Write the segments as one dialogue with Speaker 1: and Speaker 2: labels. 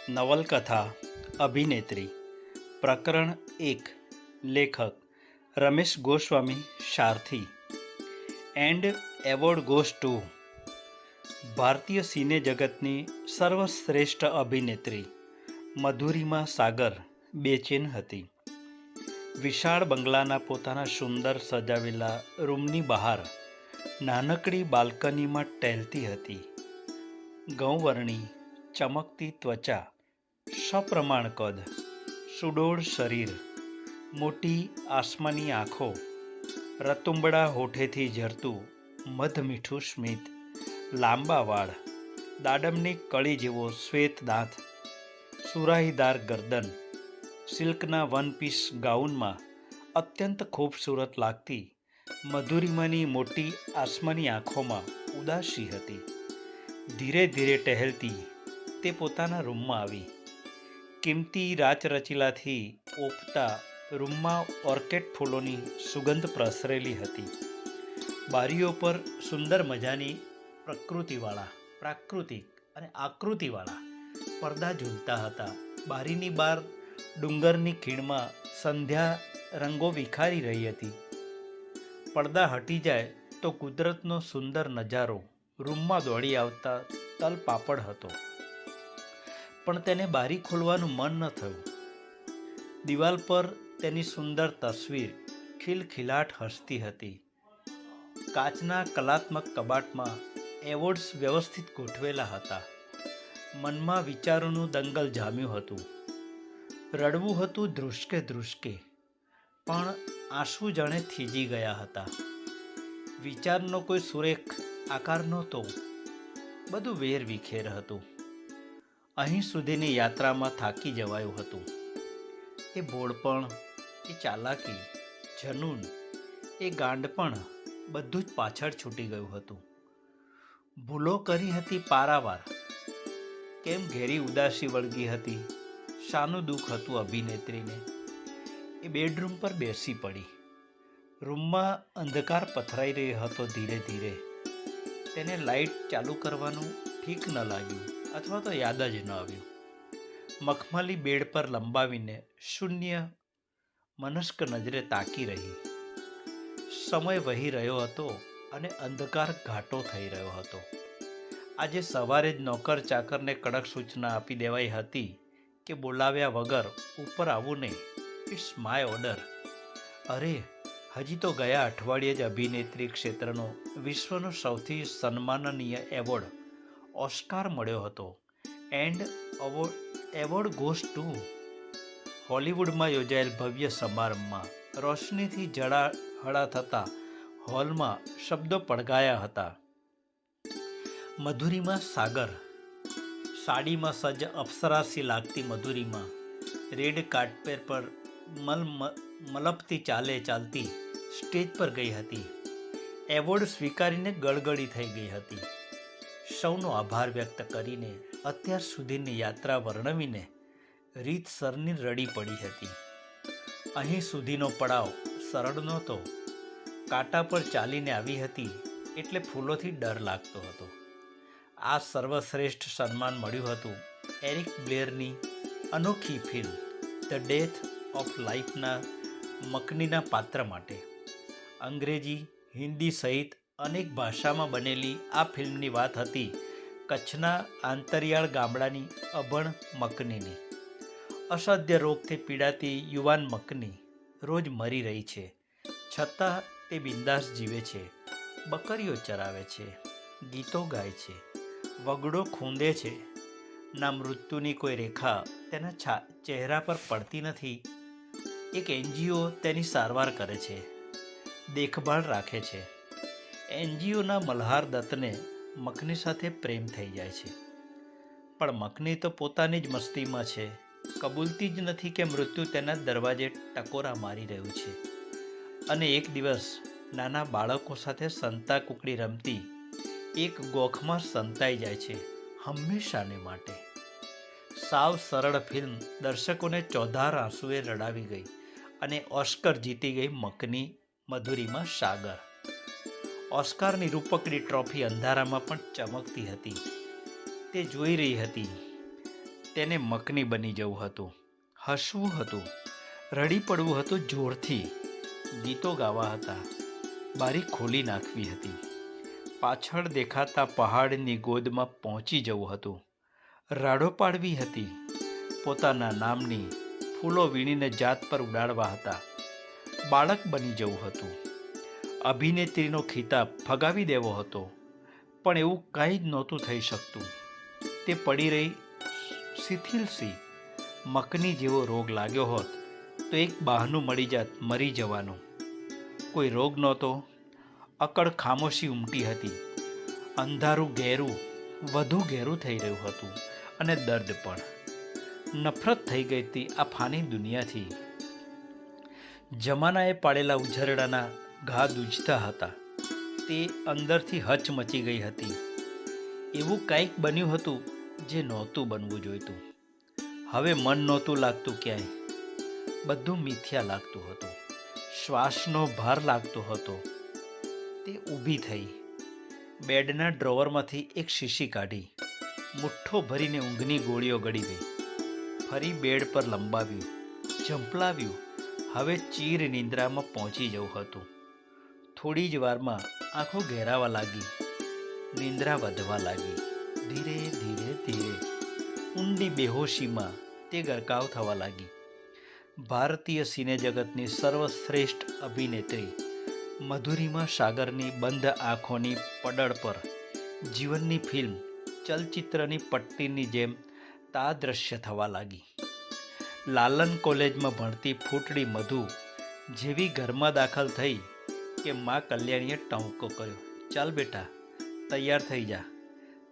Speaker 1: નવલકથા અભિનેત્રી પ્રકરણ 1 લેખક રમેશ ગોસ્વામી સારથી એન્ડ એવોર્ડ ગોઝ ટુ ભારતીય સિને જગતની સર્વશ્રેષ્ઠ અભિનેત્રી મધુરિમા સાગર બેચેન હતી. વિશાળ બંગલાના પોતાના સુંદર સજાવેલા રૂમની બહાર નાનકડી બાલ્કનીમાં ટહેલતી હતી. ગૌવર્ણી ચમકતી ત્વચા, સપ્રમાણ કદ, સુડોળ શરીર, મોટી આસમાની આંખો, રતુંબડા હોઠેથી ઝરતું મધમીઠું સ્મિત, લાંબા વાળ, દાડમની કળી જેવો શ્વેત દાંત, સુરાહીદાર ગરદન, સિલ્કના વન પીસ ગાઉનમાં અત્યંત ખૂબસૂરત લાગતી મધુરિમાની મોટી આસમાની આંખોમાં ઉદાસી હતી. ધીરે ધીરે ટહેલતી તે પોતાના રૂમમાં આવી. કિંમતી રાચરચીલાથી ઓપતા રૂમમાં ઓર્કેડ ફૂલોની સુગંધ પ્રસરેલી હતી. બારીઓ પર સુંદર મજાની પ્રાકૃતિક અને આકૃતિવાળા પડદા ઝૂલતા હતા. બારીની બહાર ડુંગરની ખીણમાં સંધ્યા રંગો વિખારી રહી હતી. પડદા હટી જાય તો કુદરતનો સુંદર નજારો રૂમમાં દોડી આવતા તલપાપડ હતો. પણ તેને બારી ખોલવાનું મન ન થયું. દિવાલ પર તેની સુંદર તસવીર ખિલખિલાટ હસતી હતી. કાચના કલાત્મક કબાટમાં એવોર્ડ્સ વ્યવસ્થિત ગોઠવેલા હતા. મનમાં વિચારોનું દંગલ જામ્યું હતું. રડવું હતું ધ્રુસકે, પણ આંસુ જાણે થીજી ગયા હતા. વિચારનો કોઈ સુરેખ આકાર નહોતો. બધું વેર વિખેર હતું. અહીં સુધીની યાત્રામાં થાકી જવાયું હતું. એ ભોળપણ, એ ચાલાકી, જનૂન, એ ગાંડપણ બધું જ પાછળ છૂટી ગયું હતું. ભૂલો કરી હતી પારાવાર. કેમ ઘેરી ઉદાસી વળગી હતી. શાનું દુઃખ હતું અભિનેત્રીને. એ બેડરૂમ પર બેસી પડી. રૂમમાં અંધકાર પથરાઈ રહ્યો હતો. ધીરે ધીરે તેને લાઇટ ચાલુ કરવાનું ઠીક ન લાગ્યું, અથવા તો યાદ જ ન આવ્યું. મખમલી બેડ પર લંબાવીને શૂન્ય મનસ્ક નજરે તાકી રહી. સમય વહી રહ્યો હતો અને અંધકાર ઘાટો થઈ રહ્યો હતો. આજે સવારે જ નોકર ચાકરને કડક સૂચના આપી દેવાઈ હતી કે બોલાવ્યા વગર ઉપર આવવું નહીં. It's my order. અરે, હજી તો ગયા અઠવાડિયે જ અભિનેત્રી ક્ષેત્રનો વિશ્વનો સૌથી સન્માનનીય એવોર્ડ ઓસ્કાર મળ્યો હતો. And award goes to. હોલિવૂડમાં યોજાયેલ ભવ્ય સમારંભમાં રોશનીથી જળહળા થતા હોલમાં શબ્દો પડઘાયા હતા. મધુરિમા સાગર. સાડીમાં સજ્જ અપ્સરાસી લાગતી મધુરિમા રેડ કાર્પેટ પર મલપતી ચાલતી સ્ટેજ પર ગઈ હતી. એવોર્ડ સ્વીકારીને ગળગળી થઈ ગઈ હતી. સૌનો આભાર વ્યક્ત કરીને અત્યાર સુધીની યાત્રા વર્ણવીને રીતસરની રડી પડી હતી. અહીં સુધીનો પડાવ સરળ નહોતો. કાંટા પર ચાલીને આવી હતી એટલે ફૂલોથી ડર લાગતો હતો. આ સર્વશ્રેષ્ઠ સન્માન મળ્યું હતું એરિક બ્લેરની અનોખી ફિલ્મ ધ ડેથ ઓફ લાઈફના મકનીના પાત્ર માટે. અંગ્રેજી, હિન્દી સહિત અનેક ભાષામાં બનેલી આ ફિલ્મની વાત હતી કચ્છના આંતરિયાળ ગામડાની અભણ મકનીની. અસાધ્ય રોગથી પીડાતી યુવાન મકની રોજ મરી રહી છે, છતાં તે બિંદાસ જીવે છે. બકરીઓ ચરાવે છે, ગીતો ગાય છે, વગડો ખૂંદે છે. ના મૃત્યુની કોઈ રેખા તેના ચહેરા પર પડતી નથી. એક એનજીઓ તેની સારવાર કરે છે, દેખભાળ રાખે છે. એનજીઓના મલ્હાર દત્તને મકની સાથે પ્રેમ થઈ જાય છે. પણ મકની તો પોતાની જ મસ્તીમાં છે. કબૂલતી જ નથી કે મૃત્યુ તેના દરવાજે ટકોરા મારી રહ્યું છે. અને એક દિવસ નાના બાળકો સાથે સંતા કુકડી રમતી એક ગોખમાં સંતાઈ જાય છે, હંમેશાને માટે. સાવ સરળ ફિલ્મ દર્શકોને ચોધાર આંસુએ રડાવી ગઈ અને ઓસ્કર જીતી ગઈ મકની મધુરિમા સાગર. ઓસ્કારની રૂપકડી ટ્રોફી અંધારામાં પણ ચમકતી હતી. તે જોઈ રહી હતી તેને મકની બની જવું હતું, હસવું હતું, રડી પડવું હતું જોરથી, ગીતો ગાવા હતા, બારી ખોલી નાખવી હતી, પાછળ દેખાતા પહાડની ગોદમાં પહોંચી જવું હતું, રાડો પાડવી હતી, પોતાના નામની ફૂલો વીણીને જાત પર ઉડાડવા હતા, બાળક બની જવું હતું, અભિનેત્રીનો ખિતાબ ફગાવી દેવો હતો. પણ એવું કંઈ જ નહોતું થઈ શકતું. તે પડી રહી શિથિલસી. મકની જેવો રોગ લાગ્યો હોત તો એક બહાનું મળી જાત મરી જવાનું. કોઈ રોગ નહોતો. અકળ ખામોશી ઉમટી હતી. અંધારું ઘેરું વધુ ઘેરું થઈ રહ્યું હતું અને દર્દ પણ. નફરત થઈ ગઈ હતી આ ફાની દુનિયાથી. જમાનાએ પાડેલા ઉઝરડાના ઘા દૂજતા હતા. તે અંદરથી હચમચી ગઈ હતી. એવું કંઈક બન્યું હતું જે નહોતું બનવું જોઈતું. હવે મન નહોતું લાગતું ક્યાંય. બધું મિથ્યા લાગતું હતું. શ્વાસનો ભાર લાગતો હતો. તે ઊભી થઈ. બેડના ડ્રોવરમાંથી એક શીશી કાઢી. મુઠ્ઠો ભરીને ઊંઘની ગોળીઓ ગળી ગઈ. ફરી બેડ પર લંબાવ્યું, ઝંપલાવ્યું. હવે ચીર નિંદ્રામાં પહોંચી જવું હતું. થોડી જ વારમાં આંખો ઘેરાવા લાગી. નિંદ્રા વધવા લાગી. ધીરે ધીરે ધીરે ઊંડી બેહોશીમાં તે ગરકાવ થવા લાગી. ભારતીય સિને જગતની સર્વશ્રેષ્ઠ અભિનેત્રી મધુરિમા સાગરની બંધ આંખોની પડળ પર જીવનની ફિલ્મ ચલચિત્રની પટ્ટીની જેમ તાદ્રશ્ય થવા લાગી. લાલન કોલેજમાં ભણતી ફૂટડી મધુ જેવી ઘરમાં દાખલ થઈ કે મા કલ્યાણીએ ટહુકો કર્યો, ચાલ બેટા, તૈયાર થઈ જા,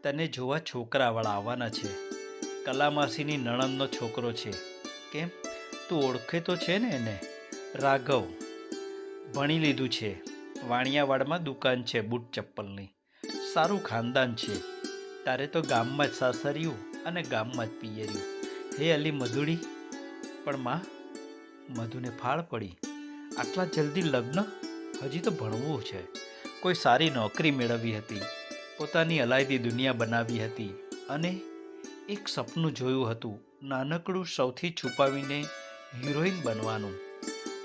Speaker 1: તને જોવા છોકરાવાળા આવવાના છે. કલામાસીની નણંદનો છોકરો છે. કેમ, તું ઓળખે તો છે ને એને? રાઘવ. ભણી લીધું છે. વાણિયાવાડમાં દુકાન છે બૂટ ચપ્પલની. સારું ખાનદાન છે. તારે તો ગામમાં જ સાસરિયું અને ગામમાં જ પિયર્યું. હે અલી મધુડી. પણ માં, મધુને ફાળ પડી. આટલા જલ્દી લગ્ન? હજી તો ભણવું છે. કોઈ સારી નોકરી મેળવવી હતી. પોતાની અલાયદી દુનિયા બનાવી હતી અને એક સપનું જોયું હતું, નાનકડું, સૌથી છુપાવીને હિરોઈન બનવાનું.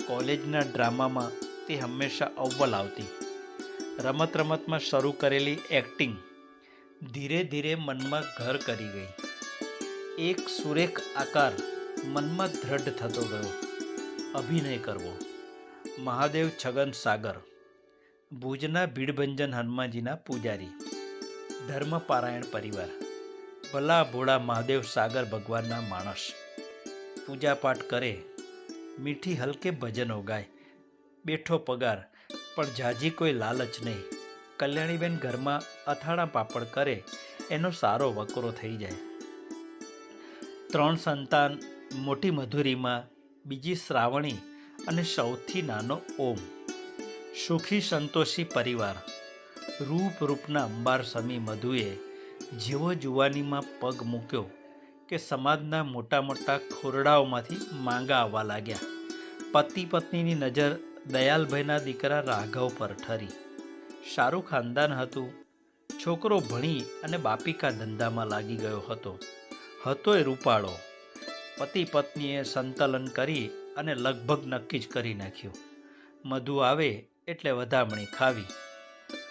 Speaker 1: કોલેજના ડ્રામામાં તે હંમેશા અવ્વલ આવતી. રમત રમતમાં શરૂ કરેલી એક્ટિંગ ધીરે ધીરે મનમાં ઘર કરી ગઈ. એક સુરેખ આકાર મનમાં દ્રઢ થતો ગયો. અભિનય કરવો. મહાદેવ છગન સાગર, ભુજના ભીડભંજન હનુમાનજીના પૂજારી, ધર્મપારાયણ પરિવાર, ભલા ભોળા મહાદેવ સાગર ભગવાનના માણસ. પૂજાપાઠ કરે, મીઠી હલકે ભજનો ગાય, બેઠો પગાર, પણ જાજી કોઈ લાલચ નહીં. કલ્યાણીબેન ઘરમાં અથાણા પાપડ કરે એનો સારો વકરો થઈ જાય. 3 સંતાન, મોટી મધુરીમાં, બીજી શ્રાવણી અને સૌથી નાનો ઓમ. સુખી સંતોષી પરિવાર. રૂપના અંબાર સમી મધુએ જેવો જુવાનીમાં પગ મૂક્યો કે સમાજના મોટા મોટા ખોરડાઓમાંથી માંગા આવવા લાગ્યા. પતિ પત્નીની નજર દયાલભાઈના દીકરા રાઘવ પર ઠરી. સારું ખાનદાન હતું. છોકરો ભણી અને બાપિકા ધંધામાં લાગી ગયો હતો. હતોય રૂપાળો. પતિ પત્નીએ સંકલન કરી અને લગભગ નક્કી જ કરી નાખ્યું. મધુ આવે એટલે વધામણી ખાવી.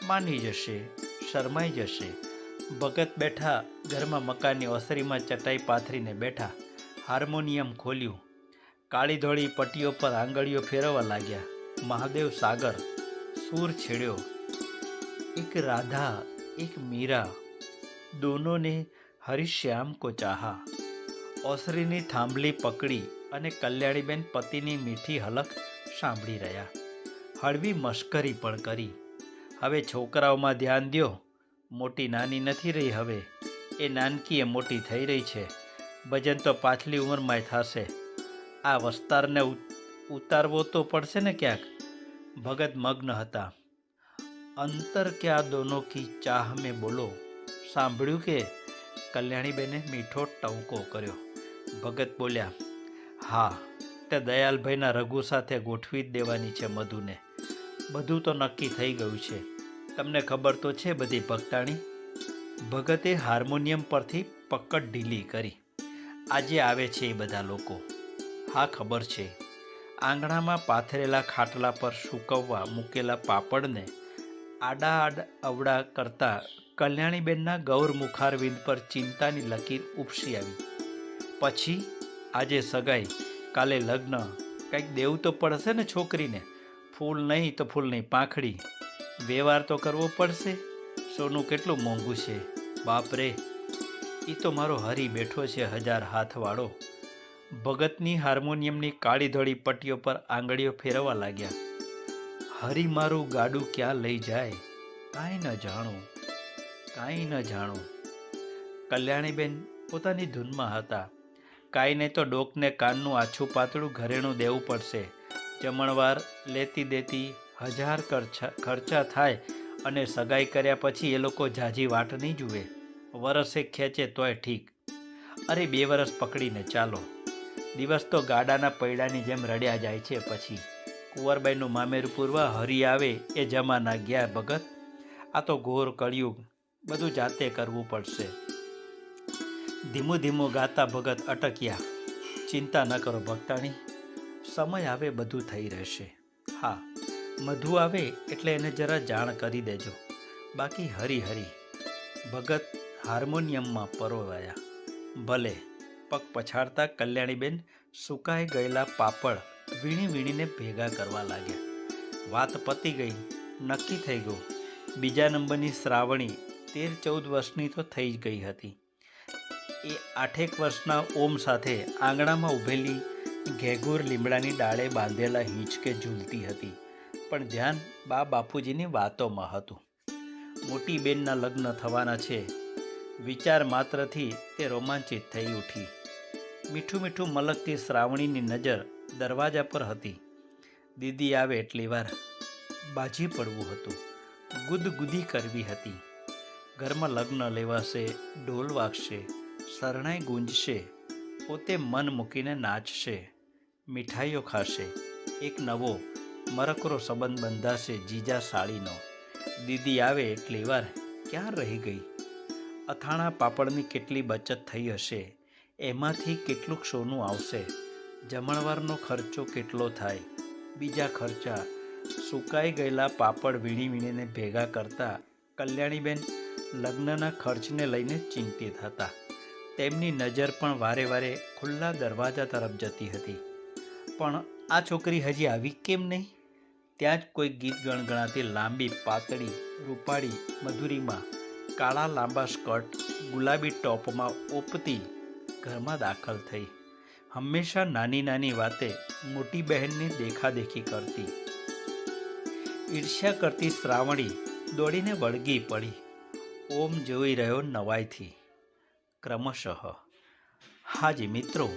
Speaker 1: માની જશે, શરમાઈ જશે. ભગત બેઠા ઘરમાં મકાનની ઓસરીમાં ચટાઈ પાથરીને બેઠા. હાર્મોનિયમ ખોલ્યું. કાળી ધોળી પટ્ટીઓ પર આંગળીઓ ફેરવવા લાગ્યા. મહાદેવ સાગર સૂર છેડ્યો. એક રાધા, એક મીરા, દોનોને હરિશ્યામ કો ચાહા. ઓસરીની થાંભલી પકડી અને કલ્યાણીબેન પતિની મીઠી હલક સાંભળી રહ્યા. હળવી મશ્કરી પણ કરી. હવે છોકરાઓમાં ધ્યાન દ્યો. મોટી નાની નથી રહી હવે. એ નાનકીએ મોટી થઈ રહી છે. ભજન તો પાછલી ઉંમરમાંય થશે. આ વસ્તારને ઉતારવો તો પડશે ને ક્યાંક. ભગત મગ્ન હતા. અંતર ક્યાં દોનો કી ચાહ મેં બોલો. સાંભળ્યું કે? કલ્યાણીબેને મીઠો ટવકો કર્યો. ભગત બોલ્યા, હા, તે દયાલભાઈના રઘુ સાથે ગોઠવી જ દેવાની છે મધુને. બધું તો નક્કી થઈ ગયું છે. તમને ખબર તો છે બધી ભક્તાણી. ભગતે હાર્મોનિયમ પરથી પકડ ઢીલી કરી. આજે આવે છે એ બધા લોકો? હા, ખબર છે. આંગણામાં પાથરેલા ખાટલા પર સૂકવવા મૂકેલા પાપડને આડા અવડા કરતા કલ્યાણીબેનના ગૌર મુખારવિંદ પર ચિંતાની લકીર ઉપસી આવી. પછી આજે સગાઈ, કાલે લગ્ન, કંઈક દેવું તો પડશે ને છોકરીને. ફૂલ નહીં તો ફૂલની પાંખડી, વ્યવહાર તો કરવો પડશે. સોનું કેટલું મોંઘું છે બાપ રે. એ તો મારો હરી બેઠો છે 1000 હાથવાળો. ભગતની હાર્મોનિયમની કાળી ધોળી પટ્ટીઓ પર આંગળીઓ ફેરવવા લાગ્યા. હરી મારું ગાડું ક્યાં લઈ જાય, કાંઈ ન જાણું, કાંઈ ન જાણું. કલ્યાણીબેન પોતાની ધૂનમાં હતા. કાંઈ નહીં તો ડોકને કાનનું આછું પાતળું ઘરેણું દેવું પડશે. જમણવાર લેતી દેતી 1000 ખર્ચા થાય અને સગાઈ કર્યા પછી એ લોકો ઝાઝી વાટ નહીં જુએ. વરસે ખેંચે તોય ઠીક. અરે 2 વરસ પકડીને ચાલો. દિવસ તો ગાડાના પૈડાની જેમ રડ્યા જાય છે. પછી કુંવરબાઈનું મામેરું પૂરવા હરી આવે એ જમાના ગયા ભગત. આ તો ઘોર કળિયુગ, બધું જાતે કરવું પડશે. ધીમું ધીમું ગાતા ભગત અટક્યા. ચિંતા ન કરો ભક્તાણી, સમય આવે બધું થઈ રહેશે. હા, મધુ આવે એટલે એને જરા જાણ કરી દેજો. બાકી હરી હરી. ભગત હાર્મોનિયમમાં પરોવાયા. ભલે. પગ પછાડતા કલ્યાણીબેન સુકાઈ ગયેલા પાપડ વીણી વીણીને ભેગા કરવા લાગ્યા. વાત પતી ગઈ, નક્કી થઈ ગયું. બીજા નંબરની શ્રાવણી 13-14 વર્ષની તો થઈ જ ગઈ હતી. એ 8 વર્ષના ઓમ સાથે આંગણામાં ઊભેલી ઘેઘૂર લીમડાની ડાળે બાંધેલા હિંચકે ઝૂલતી હતી. પણ ધ્યાન બા બાપુજીની વાતોમાં હતું. મોટી બેનના લગ્ન થવાના છે. વિચાર માત્રથી તે રોમાંચિત થઈ ઉઠી. મીઠું મીઠું મલકતી શ્રાવણીની નજર દરવાજા પર હતી. દીદી આવે એટલી વાર બાજી પડવું હતું, ગુદગુદી કરવી હતી. ઘરમાં લગ્ન લેવાશે, ઢોલ વાગશે, શરણાઈ ગુંજશે, પોતે મન મૂકીને નાચશે, મીઠાઈઓ ખાશે. એક નવો મરકરો સંબંધ બંધાશે જીજા સાળીનો. દીદી આવે એટલી વાર ક્યાં રહી ગઈ? અથાણા પાપડની કેટલી બચત થઈ હશે, એમાંથી કેટલુંક સોનું આવશે. જમણવારનો ખર્ચો કેટલો થાય, બીજા ખર્ચા. સુકાઈ ગયેલા પાપડ વીણી વીણીને ભેગા કરતા કલ્યાણીબેન લગ્નના ખર્ચને લઈને ચિંતિત હતા. તેમની નજર પણ વારે વારે ખુલ્લા દરવાજા તરફ જતી હતી. પણ આ છોકરી હજી આવી કેમ નહીં? ત્યાં જ કોઈ ગીત ગણગણાતી લાંબી પાતળી રૂપાળી મધુરીમાં કાળા લાંબા સ્કર્ટ ગુલાબી ટોપમાં ઓપતી ઘરમાં દાખલ થઈ. હંમેશા નાની નાની વાતે મોટી બહેનની દેખાદેખી કરતી. ઈર્ષ્યા કરતી શ્રાવણી દોડીને વળગી પડી. ઓમ જોઈ રહ્યો નવાઈથી. ક્રમશઃ. હાજી મિત્રો,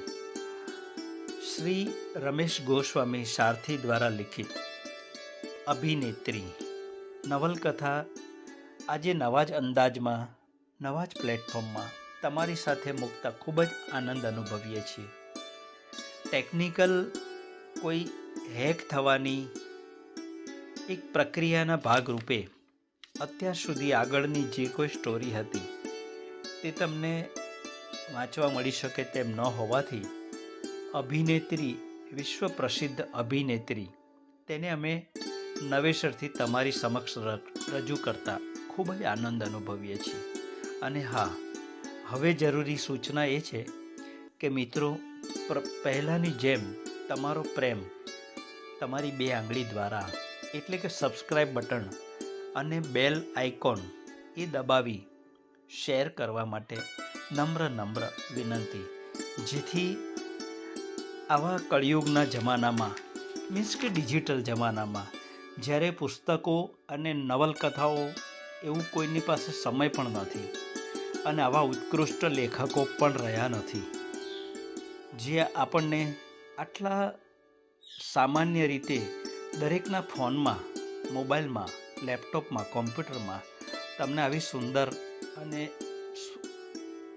Speaker 1: શ્રી રમેશ ગોસ્વામી સારથી દ્વારા લિખિત અભિનેત્રી નવલકથા આજે નવા જ અંદાજમાં, નવા જ પ્લેટફોર્મમાં તમારી સાથે મૂકતા ખૂબ જ આનંદ અનુભવીએ છીએ. ટેકનિકલ કોઈ હેક થવાની એક પ્રક્રિયાના ભાગરૂપે અત્યાર સુધી આગળની જે કોઈ સ્ટોરી હતી તે તમને વાંચવા મળી શકે તેમ ન હોવાથી અભિનેત્રી, વિશ્વ પ્રસિદ્ધ અભિનેત્રી, તેને અમે નવેસરથી તમારી સમક્ષ રજૂ કરતા ખૂબ જ આનંદ અનુભવીએ છીએ. અને હા, હવે જરૂરી સૂચના એ છે કે મિત્રો, પહેલાંની જેમ તમારો પ્રેમ તમારી 2 આંગળી દ્વારા, એટલે કે સબસ્ક્રાઈબ બટન અને બેલ આઇકોન એ દબાવી શેર કરવા માટે નમ્ર વિનંતી. જેથી આવા કળિયુગના જમાનામાં, મીન્સ કે ડિજિટલ જમાનામાં, જ્યારે પુસ્તકો અને નવલકથાઓ એવું કોઈની પાસે સમય પણ નથી અને આવા ઉત્કૃષ્ટ લેખકો પણ રહ્યા નથી જે આપણને આટલા સામાન્ય રીતે દરેકના ફોનમાં, મોબાઈલમાં, લેપટોપમાં, કોમ્પ્યુટરમાં તમને આવી સુંદર અને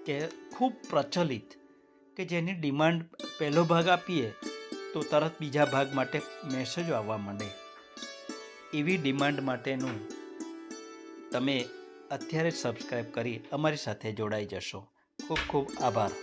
Speaker 1: કે ખૂબ પ્રચલિત, કે જેની ડિમાન્ડ પહેલો ભાગ આપીએ તો તરત બીજા ભાગ માટે મેસેજો આવવા માંડે, એવી ડિમાન્ડ માટેનું તમે અત્યારે જ સબસ્ક્રાઈબ કરી અમારી સાથે જોડાઈ જશો. ખૂબ ખૂબ આભાર.